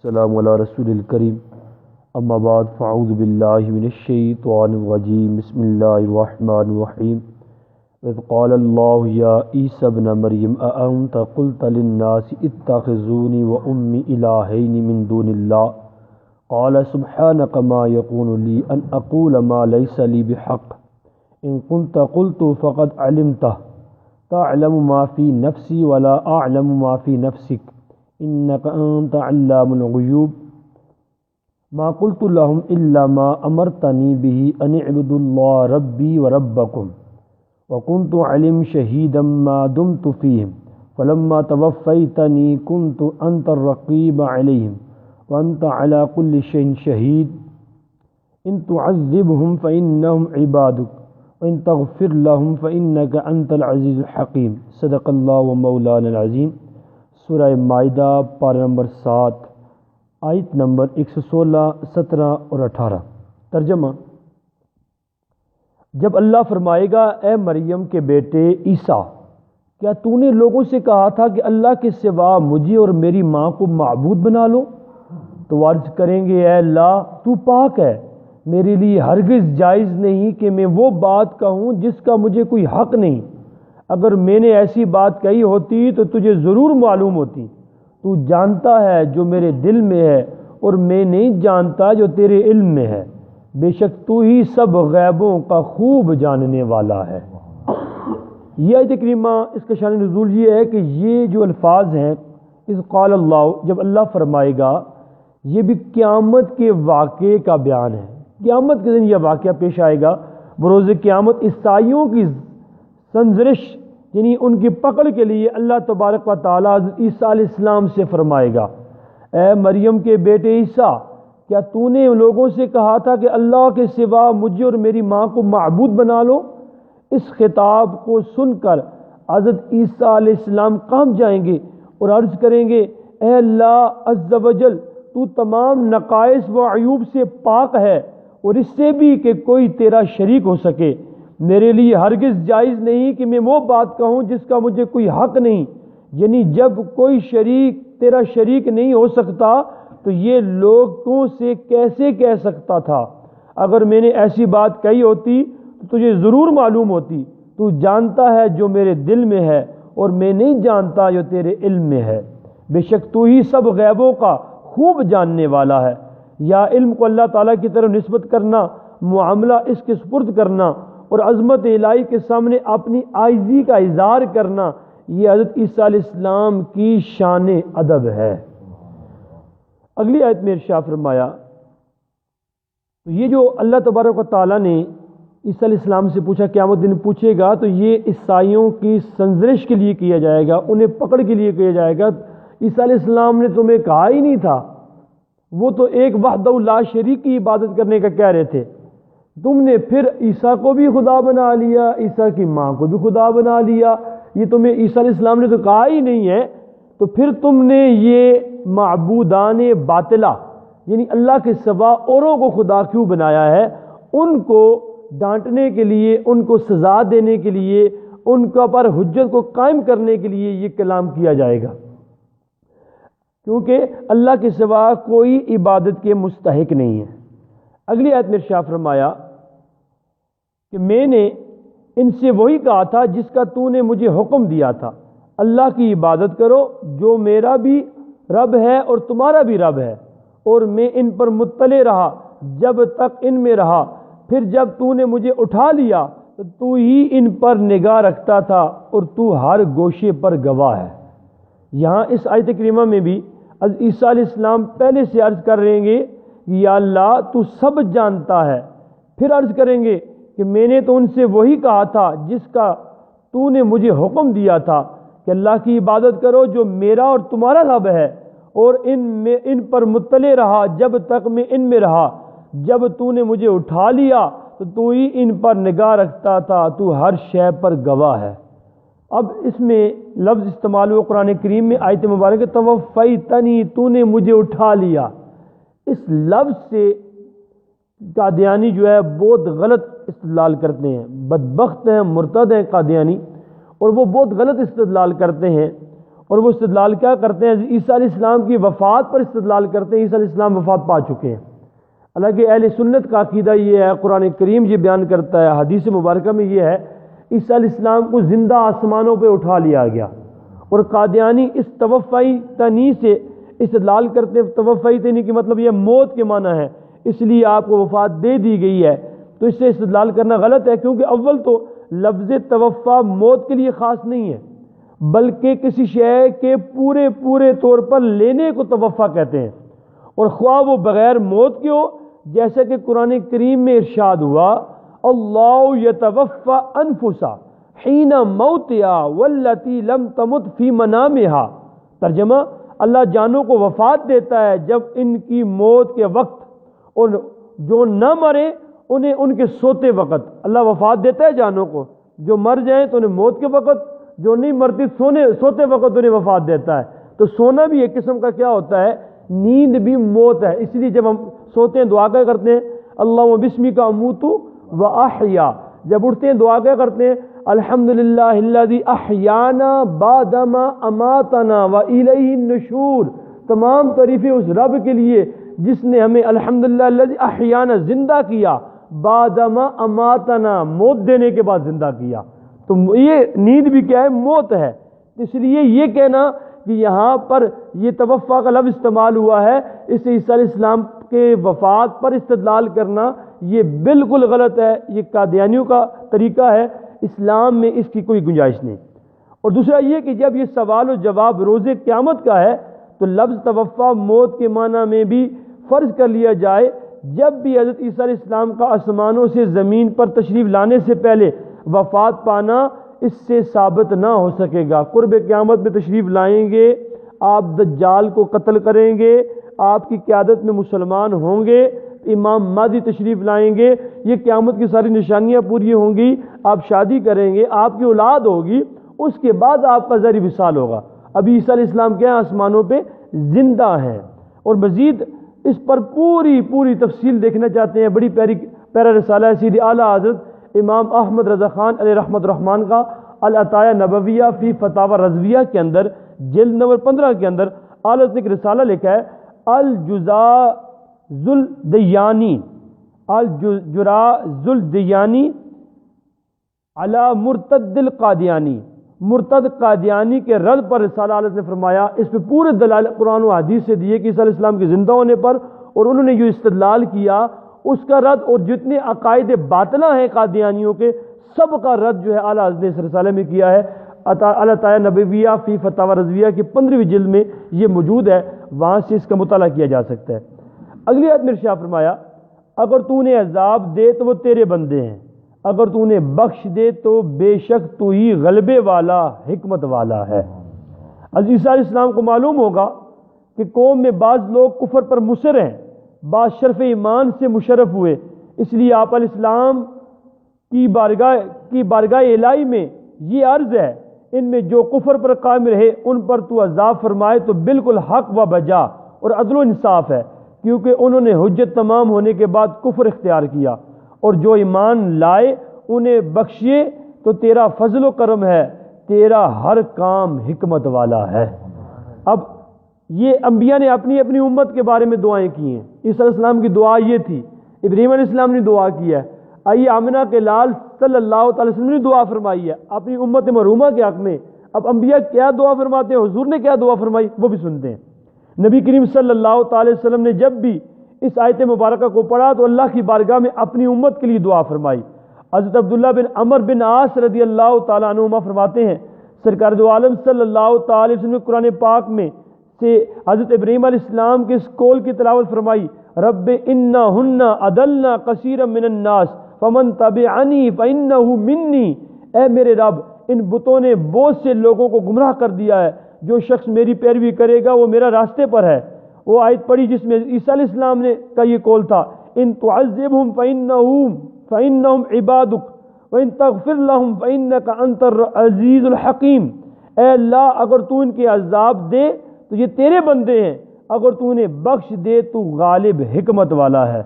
السلام علی رسول الکریم اما بعد فاعوذ باللہ من الشیطان الرجیم بسم اللہ الرحمن الرحیم اذ قال اللہ یا عیسی ابن مریم اانت قلت للناس اتخذونی وأمی الہین من دون اللہ قال سبحانک ما یکون لی ان اقول ما لیس لی بحق ان كنت قلت فقد علمته تعلم ما في نفسی ولا اعلم ما في نفسک انک انت علام الغیوب ما قلت لهم الا ما امرتنی به ان اعبدوا اللہ ربی وربکم وكنت علیم شہیدا ما دمت فیہم فلما توفیتنی كنت انت الرقیب علیہم وانت على كل شيء شہید ان تعذبهم فانهم عبادک وان تغفر لهم فانک انت العزیز الحکیم صدق اللہ و مولانا العظیم۔ سورہ مائدہ پارہ نمبر 7 آیت نمبر 116، 17 اور 18۔ ترجمہ: جب اللہ فرمائے گا اے مریم کے بیٹے عیسیٰ، کیا تو نے لوگوں سے کہا تھا کہ اللہ کے سوا مجھے اور میری ماں کو معبود بنا لو؟ تو عرض کریں گے اے اللہ تو پاک ہے، میرے لیے ہرگز جائز نہیں کہ میں وہ بات کہوں جس کا مجھے کوئی حق نہیں۔ اگر میں نے ایسی بات کہی ہوتی تو تجھے ضرور معلوم ہوتی۔ تو جانتا ہے جو میرے دل میں ہے اور میں نہیں جانتا جو تیرے علم میں ہے، بے شک تو ہی سب غیبوں کا خوب جاننے والا ہے۔ یہ آیت کریمہ اس کا شان نزول یہ ہے کہ یہ جو الفاظ ہیں اذ قال اللہ، جب اللہ فرمائے گا، یہ بھی قیامت کے واقعے کا بیان ہے۔ قیامت کے دن یہ واقعہ پیش آئے گا، بروز قیامت عیسائیوں کی سنجرش یعنی ان کی پکڑ کے لیے اللہ تبارک و تعالیٰ حضرت عیسیٰ علیہ السلام سے فرمائے گا اے مریم کے بیٹے عیسیٰ، کیا تو نے لوگوں سے کہا تھا کہ اللہ کے سوا مجھے اور میری ماں کو معبود بنا لو؟ اس خطاب کو سن کر حضرت عیسیٰ علیہ السلام کانپ جائیں گے اور عرض کریں گے اے اللہ عز و جل، تو تمام نقائص و عیوب سے پاک ہے اور اس سے بھی کہ کوئی تیرا شریک ہو سکے۔ میرے لیے ہرگز جائز نہیں کہ میں وہ بات کہوں جس کا مجھے کوئی حق نہیں، یعنی جب کوئی شریک تیرا شریک نہیں ہو سکتا تو یہ لوگوں سے کیسے کہہ سکتا تھا؟ اگر میں نے ایسی بات کہی ہوتی تو تجھے ضرور معلوم ہوتی۔ تو جانتا ہے جو میرے دل میں ہے اور میں نہیں جانتا جو تیرے علم میں ہے، بے شک تو ہی سب غیبوں کا خوب جاننے والا ہے۔ یا علم کو اللہ تعالیٰ کی طرف نسبت کرنا، معاملہ اس کے سپرد کرنا اور عظمت الہی کے سامنے اپنی عاجزی کا اظہار کرنا، یہ حضرت عیسیٰ علیہ السلام کی شان ادب ہے۔ اگلی آیت میں ارشاد فرمایا، تو یہ جو اللہ تبارک و تعالیٰ نے عیسیٰ علیہ السلام سے پوچھا، قیامت دن پوچھے گا تو یہ عیسائیوں کی سنجرش کے لیے کیا جائے گا، انہیں پکڑ کے لیے کیا جائے گا۔ عیسیٰ علیہ السلام نے تمہیں کہا ہی نہیں تھا، وہ تو ایک وحدہ لا شریک کی عبادت کرنے کا کہہ رہے تھے، تم نے پھر عیسیٰ کو بھی خدا بنا لیا، عیسیٰ کی ماں کو بھی خدا بنا لیا۔ یہ تمہیں عیسیٰ علیہ السلام نے تو کہا ہی نہیں ہے، تو پھر تم نے یہ معبودان باطلہ یعنی اللہ کے سوا اوروں کو خدا کیوں بنایا ہے؟ ان کو ڈانٹنے کے لیے، ان کو سزا دینے کے لیے، ان کا پر حجت کو قائم کرنے کے لیے یہ کلام کیا جائے گا، کیونکہ اللہ کے سوا کوئی عبادت کے مستحق نہیں ہے۔ اگلی آیت میں ارشاد فرمایا کہ میں نے ان سے وہی کہا تھا جس کا تو نے مجھے حکم دیا تھا، اللہ کی عبادت کرو جو میرا بھی رب ہے اور تمہارا بھی رب ہے، اور میں ان پر مطلع رہا جب تک ان میں رہا، پھر جب تو نے مجھے اٹھا لیا تو ہی ان پر نگاہ رکھتا تھا اور تو ہر گوشے پر گواہ ہے۔ یہاں اس آیت کریمہ میں بھی عیسیٰ علیہ السلام پہلے سے عرض کر رہے ہیں یا اللہ تو سب جانتا ہے، پھر عرض کریں گے کہ میں نے تو ان سے وہی کہا تھا جس کا تو نے مجھے حکم دیا تھا کہ اللہ کی عبادت کرو جو میرا اور تمہارا رب ہے، اور ان پر مطلع رہا جب تک میں ان میں رہا، جب تو نے مجھے اٹھا لیا تو ہی ان پر نگاہ رکھتا تھا، تو ہر شے پر گواہ ہے۔ اب اس میں لفظ استعمال ہوا قرآن کریم میں آیت مبارکہ توفیتنی، تو نے مجھے اٹھا لیا۔ اس لفظ سے قادیانی جو ہے بہت غلط استدلال کرتے ہیں، بدبخت ہیں، مرتد ہیں قادیانی، اور وہ بہت غلط استدلال کرتے ہیں، اور وہ استدلال کیا کرتے ہیں؟ عیسیٰ علیہ السلام کی وفات پر استدلال کرتے ہیں۔ عیسیٰ علیہ السلام وفات پا چکے ہیں، حالانکہ اہل سنت کا عقیدہ یہ ہے، قرآن کریم یہ بیان کرتا ہے، حدیث مبارکہ میں یہ ہے، عیسیٰ علیہ السلام کو زندہ آسمانوں پہ اٹھا لیا گیا۔ اور قادیانی اس توفی تنی سے استدلال کرتے ہیں۔ توفی تنی کی مطلب یہ موت کے معنی ہے، اس لیے آپ کو وفات دے دی گئی ہے، تو اس سے استدلال کرنا غلط ہے، کیونکہ اول تو لفظ توفا موت کے لیے خاص نہیں ہے، بلکہ کسی شے کے پورے طور پر لینے کو توفا کہتے ہیں، اور خواہ وہ بغیر موت کے ہو، جیسا کہ قرآن کریم میں ارشاد ہوا، اللہ یتوفی انفسا حین موتہا واللتی لم تمت فی منامہا۔ ترجمہ، اللہ جانوں کو وفات دیتا ہے جب ان کی موت کے وقت، اور جو نہ مرے انہیں ان کے سوتے وقت۔ اللہ وفات دیتا ہے جانوں کو، جو مر جائیں تو انہیں موت کے وقت، جو نہیں مرتی سوتے وقت انہیں وفات دیتا ہے۔ تو سونا بھی ایک قسم کا کیا ہوتا ہے؟ نیند بھی موت ہے۔ اس لیے جب ہم سوتے ہیں دعا کیا کرتے ہیں؟ اللہم بسمک اموت و احیا۔ جب اٹھتے ہیں دعا کیا کرتے ہیں؟ الحمدللہ الذی احیانا بعدما اماتنا و الیہ النشور۔ تمام تعریفیں اس رب کے لیے جس نے ہمیں الحمدللہ الذی احیانا زندہ کیا، بعدما اماتنا موت دینے کے بعد زندہ کیا۔ تو یہ نیند بھی کیا ہے؟ موت ہے۔ اس لیے یہ کہنا کہ یہاں پر یہ توفا کا لفظ استعمال ہوا ہے، اس سے عیسیٰ علیہ السلام کے وفات پر استدلال کرنا یہ بالکل غلط ہے، یہ قادیانیوں کا طریقہ ہے، اسلام میں اس کی کوئی گنجائش نہیں۔ اور دوسرا یہ کہ جب یہ سوال و جواب روز قیامت کا ہے تو لفظ توفا موت کے معنی میں بھی فرض کر لیا جائے، جب بھی حضرت عیسیٰ علیہ السلام کا آسمانوں سے زمین پر تشریف لانے سے پہلے وفات پانا اس سے ثابت نہ ہو سکے گا۔ قرب قیامت میں تشریف لائیں گے، آپ دجال کو قتل کریں گے، آپ کی قیادت میں مسلمان ہوں گے، امام مہدی تشریف لائیں گے، یہ قیامت کی ساری نشانیاں پوری ہوں گی، آپ شادی کریں گے، آپ کی اولاد ہوگی، اس کے بعد آپ کا ظاہری وصال ہوگا۔ ابھی عیسیٰ علیہ السلام کیا ہیں؟ آسمانوں پہ زندہ ہیں۔ اور مزید اس پر پوری تفصیل دیکھنا چاہتے ہیں، بڑی پیارا رسالہ ہے سیدی اعلیٰ حضرت امام احمد رضا خان علیہ رحمت الرحمن کا العطایہ نبویہ فی فتاوی رضویہ کے اندر جلد نمبر 15 کے اندر اعلیٰ حضرت نے ایک رسالہ لکھا ہے، الجراز الدیانی علی مرتد القادیانی، مرتد قادیانی کے رد پر رسالہ اعلیٰ حضرت نے فرمایا، اس پہ پورے دلائل قرآن و حدیث سے دیے کہ عیسیٰ علیہ السلام کے زندہ ہونے پر، اور انہوں نے جو استدلال کیا اس کا رد، اور جتنے عقائد باطلہ ہیں قادیانیوں کے سب کا رد جو ہے اعلیٰ حضرت نے اس رسالے میں کیا ہے۔ العطایہ نبویہ فی فتاوی رضویہ کی 15ویں جلد میں یہ موجود ہے، وہاں سے اس کا مطالعہ کیا جا سکتا ہے۔ اگلی آیت میں ارشاد فرمایا، اگر تو نے عذاب دے تو وہ تیرے بندے ہیں، اگر تو نے بخش دے تو بے شک تو ہی غلبے والا حکمت والا ہے۔ عیسیٰ علیہ السلام کو معلوم ہوگا کہ قوم میں بعض لوگ کفر پر مصر ہیں، بعض شرف ایمان سے مشرف ہوئے، اس لیے آپ علیہ السلام کی بارگاہ الہی میں یہ عرض ہے، ان میں جو کفر پر قائم رہے ان پر تو عذاب فرمائے تو بالکل حق و بجا اور عدل و انصاف ہے، کیونکہ انہوں نے حجت تمام ہونے کے بعد کفر اختیار کیا، اور جو ایمان لائے انہیں بخشیے تو تیرا فضل و کرم ہے، تیرا ہر کام حکمت والا ہے۔ اب یہ انبیاء نے اپنی اپنی امت کے بارے میں دعائیں کی ہیں۔ عیسیٰ علیہ السلام کی دعا یہ تھی، ابراہیم علیہ السلام نے دعا کی ہے، آئیے آمنہ کے لال صلی اللہ تعالی وسلم نے دعا فرمائی ہے اپنی امت مرحومہ کے حق میں۔ اب انبیاء کیا دعا فرماتے ہیں، حضور نے کیا دعا فرمائی، وہ بھی سنتے ہیں۔ نبی کریم صلی اللہ تعالی وسلم نے جب بھی اس آیت مبارکہ کو پڑھا تو اللہ کی بارگاہ میں اپنی امت کے لیے دعا فرمائی۔ حضرت عبداللہ بن عمر بن عاص رضی اللہ تعالیٰ عنہما فرماتے ہیں، سرکار دو عالم صلی اللہ تعالی وسلم نے قرآن پاک میں سے حضرت ابراہیم علیہ السلام کے اس قول کی تلاوت فرمائی، رب انہن اضلن کثیرا من الناس فمن تبعنی فانہ منی، اے میرے رب ان بتوں نے بہت سے لوگوں کو گمراہ کر دیا ہے، جو شخص میری پیروی کرے گا وہ میرا راستے پر ہے۔ وہ آیت پڑھی جس میں عیسیٰ علیہ السلام نے کا یہ قول تھا، ان تعذبہم فانہم عبادک وان تغفر لہم فانک انت العزیز الحکیم، اے اللہ اگر تو ان کے عذاب دے تو یہ تیرے بندے ہیں، اگر تو انہیں بخش دے تو غالب حکمت والا ہے۔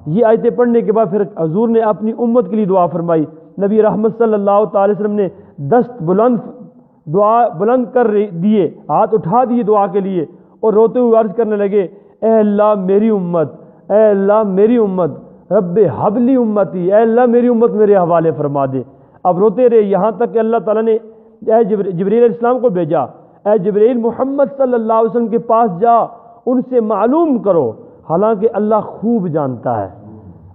یہ آیتیں پڑھنے کے بعد پھر حضور نے اپنی امت کے لیے دعا فرمائی۔ نبی رحمت صلی اللہ تعالی وسلم نے دعا بلند کر دیے، ہاتھ اٹھا دیے دعا کے لیے، اور روتے ہوئے عرض کرنے لگے اے اللہ میری امت، اے اللہ میری امت، رب حبلی امتی، اے اللہ میری امت میرے حوالے فرما دے۔ اب روتے رہے، یہاں تک کہ اللہ تعالیٰ نے جبرائیل علیہ السلام کو بھیجا، اے جبرائیل محمد صلی اللہ علیہ وسلم کے پاس جا، ان سے معلوم کرو، حالانکہ اللہ خوب جانتا ہے،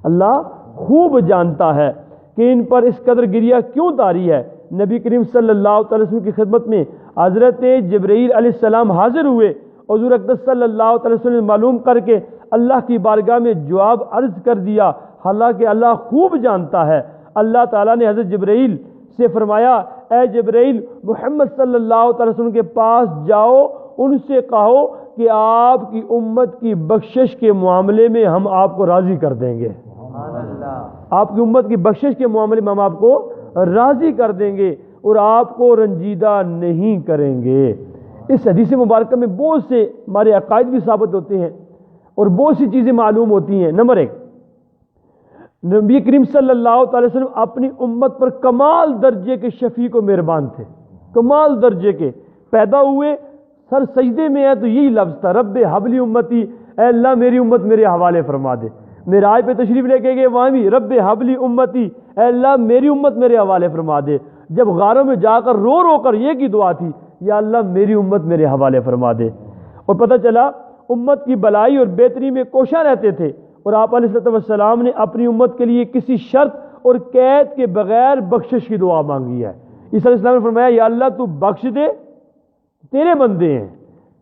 اللہ خوب جانتا ہے کہ ان پر اس قدر گریہ کیوں طاری ہے۔ نبی کریم صلی اللہ علیہ وسلم کی خدمت میں حضرت جبرائیل علیہ السلام حاضر ہوئے، حضور اقدس صلی اللہ علیہ وسلم نے معلوم کر کے اللہ کی بارگاہ میں جواب عرض کر دیا، حالانکہ اللہ خوب جانتا ہے۔ اللہ تعالیٰ نے حضرت جبرائیل سے فرمایا اے جبرائیل محمد صلی اللہ علیہ وسلم کے پاس جاؤ، ان سے کہو کہ آپ کی امت کی بخشش کے معاملے میں ہم آپ کو راضی کر دیں گے، آپ کی امت کی بخشش کے معاملے میں ہم آپ کو راضی کر دیں گے اور آپ کو رنجیدہ نہیں کریں گے۔ اس حدیث مبارکہ میں بہت سے ہمارے عقائد بھی ثابت ہوتے ہیں اور بہت سی چیزیں معلوم ہوتی ہیں۔ نمبر ایک، نبی کریم صلی اللہ علیہ وسلم اپنی امت پر کمال درجے کے شفیق و مہربان تھے، کمال درجے کے۔ پیدا ہوئے سر سجدے میں ہے تو یہی لفظ تھا رب حبلی امتی، اے اللہ میری امت میرے حوالے فرما دے۔ معراج پہ تشریف لے کے گئے، وہاں بھی رب حبلی امتی، اے اللہ میری امت میرے حوالے فرما دے۔ جب غاروں میں جا کر رو رو کر یہ کی دعا تھی، یا اللہ میری امت میرے حوالے فرما دے۔ اور پتہ چلا امت کی بھلائی اور بہتری میں کوشاں رہتے تھے، اور آپ علیہ السلام نے اپنی امت کے لیے کسی شرط اور قید کے بغیر بخشش کی دعا مانگی ہے۔ عیسیٰ علیہ السلام نے فرمایا یا اللہ تو بخش دے، تیرے بندے ہیں۔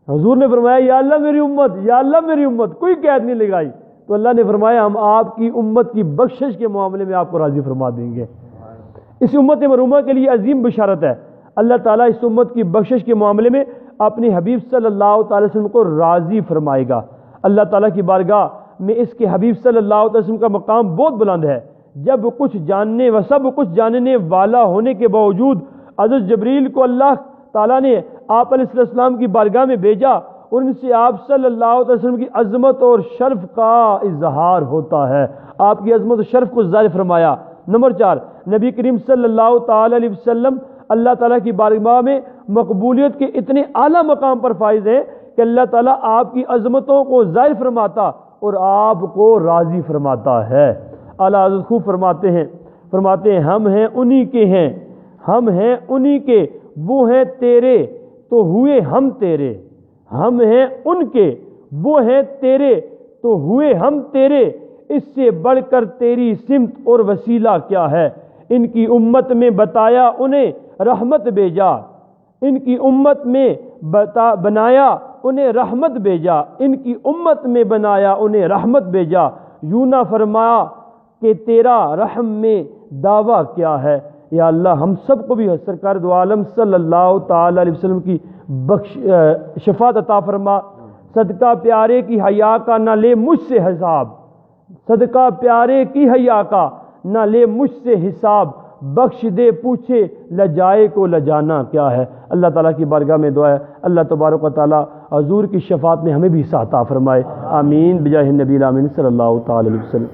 حضور نے فرمایا یا اللہ میری امت، یا اللہ میری امت، کوئی قید نہیں لگائی۔ تو اللہ نے فرمایا ہم آپ کی امت کی بخشش کے معاملے میں آپ کو راضی فرما دیں گے۔ اس امت مرحومہ کے لیے عظیم بشارت ہے، اللہ تعالیٰ اس امت کی بخشش کے معاملے میں اپنی حبیب صلی اللہ تعالی وسلم کو راضی فرمائے گا۔ اللہ تعالیٰ کی بارگاہ میں اس کے حبیب صلی اللہ علیہ وسلم کا مقام بہت بلند ہے۔ جب کچھ جاننے و سب کچھ جاننے والا ہونے کے باوجود حضرت جبریل کو اللہ تعالیٰ نے آپ علیہ السلام کی بارگاہ میں بھیجا، اور ان سے آپ صلی اللہ علیہ وسلم کی عظمت اور شرف کا اظہار ہوتا ہے، آپ کی عظمت اور شرف کو ظاہر فرمایا۔ نمبر 4، نبی کریم صلی اللہ تعالی علیہ وسلم اللہ تعالیٰ کی بارگاہ میں مقبولیت کے اتنے اعلیٰ مقام پر فائز ہیں کہ اللہ تعالیٰ آپ کی عظمتوں کو ظاہر فرماتا اور آپ کو راضی فرماتا ہے۔ اعلیٰ حضرت خوب فرماتے ہیں ہم ہیں انہی کے ہیں، ہم ہیں انہی کے، وہ ہیں تیرے تو ہوئے ہم تیرے، ہم ہیں ان کے، وہ ہیں تیرے تو ہوئے ہم تیرے، اس سے بڑھ کر تیری سمت اور وسیلہ کیا ہے۔ ان کی امت میں بتایا انہیں رحمت بھیجا، ان کی امت میں بنایا انہیں رحمت بھیجا، ان کی امت میں بنایا انہیں رحمت بھیجا، یوں نہ فرما کہ تیرا رحم میں دعویٰ کیا ہے۔ یا اللہ ہم سب کو بھی سرکار دو عالم صلی اللہ تعالی علیہ وسلم کی شفاعت عطا فرما۔ صدقہ پیارے کی حیا کا نہ لے مجھ سے حساب، صدقہ پیارے کی حیا کا نہ لے مجھ سے حساب، بخش دے پوچھے لجائے کو لجانا کیا ہے۔ اللہ تعالیٰ کی بارگاہ میں دعا ہے اللہ تبارک و تعالیٰ حضور کی شفاعت میں ہمیں بھی حصہ عطا فرمائے، آمین بجاہ النبی الامین صلی اللہ تعالی علیہ وسلم۔